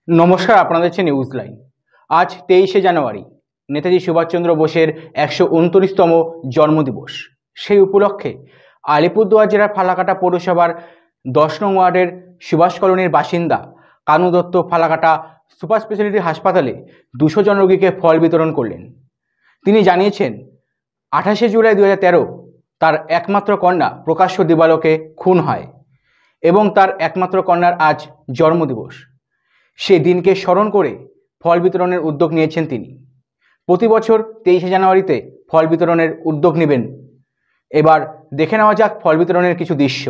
নমস্কার, আপনাদের হচ্ছে নিউজ লাইন। আজ 23শে জানুয়ারি নেতাজি সুভাষচন্দ্র বোসের 129তম জন্মদিবস। সেই উপলক্ষে আলিপুরদুয়ার জেলার ফালাকাটা পৌরসভার 10 নং ওয়ার্ডের সুভাষ কলোনির বাসিন্দা কানু দত্ত ফালাকাটা সুপার স্পেশালিটি হাসপাতালে 200 জন রোগীকে ফল বিতরণ করলেন। তিনি জানিয়েছেন 28শে জুলাই 2013 তার একমাত্র কন্যা প্রকাশ্য দিবালোকে খুন হয় এবং তার একমাত্র কন্যার আজ জন্মদিবস। সেই দিনকে স্মরণ করে ফল বিতরণের উদ্যোগ নিয়েছেন তিনি। প্রতি বছর 23শে জানুয়ারিতে ফল বিতরণের উদ্যোগ নেবেন। এবার দেখে নেওয়া যাক ফল বিতরণের কিছু দৃশ্য।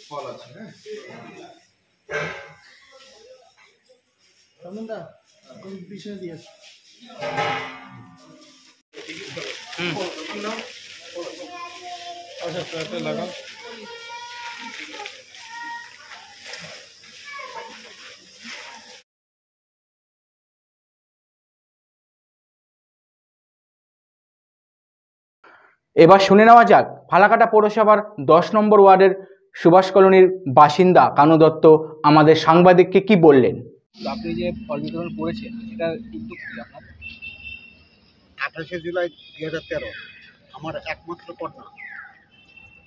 ফল আছে হ্যাঁ না কোন পিছনে দিয়ে আচ্ছা এটা লাগাও। এবার শুনে নেওয়া যাক ফালাকাটা পৌরসভার 10 নম্বর ওয়ার্ডের সুভাষ কলোনির বাসিন্দা কানু দত্ত আমাদের সাংবাদিককে কি বললেন। আপনি যে ফল বিতরণ করেছেন এটা উদ্যোগ কি আপনার? 28শে জুলাই 2013 আমার একমাত্র কন্যা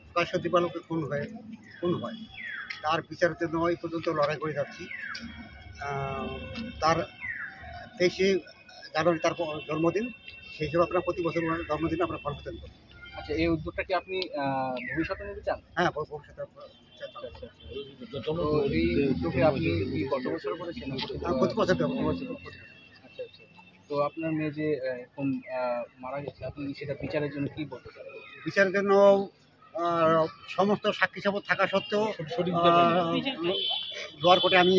প্রকাশ্য দিবালোকে খুন হয়। তার বিচারের জন্য এই পর্যন্ত লড়াই করে যাচ্ছি। তার 23শে জানুয়ারি তার জন্মদিন, সেই হিসেবে আপনার প্রতি বছর জন্মদিনে আমরা ফল বিতরণ করি। আচ্ছা, এই উদ্যোগটা কি আপনি ভবিষ্যতে নিতে চান? হ্যাঁ, ভবিষ্যতে। তো এই উদ্যোগে আপনি কি গত বছর করেছেন? প্রতি বছর। আচ্ছা আচ্ছা। তো আপনার মেয়ে যে এরকম মারা গেছে, আপনি সেটা বিচারের জন্য কি বলতে চান? বিচারের জন্য সমস্ত সাক্ষী সাবত থাকা সত্ত্বেও লোয়ার কোর্টে আমি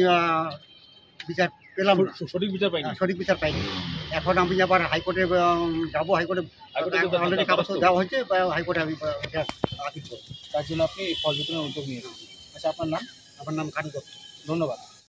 বিচার পেলাম না, সঠিক বিচার পাইনি। এখন আমি আবার হাইকোর্টে যাব। হাইকোর্টে অলরেডি কাগজ দেওয়া হয়েছে, হাইকোর্টে আমি আপিল করব। তার জন্য আপনি ফল বিতরণের উদ্যোগ নিয়েছেন। আচ্ছা, আপনার নাম? আমার নাম কানু দত্ত। ধন্যবাদ।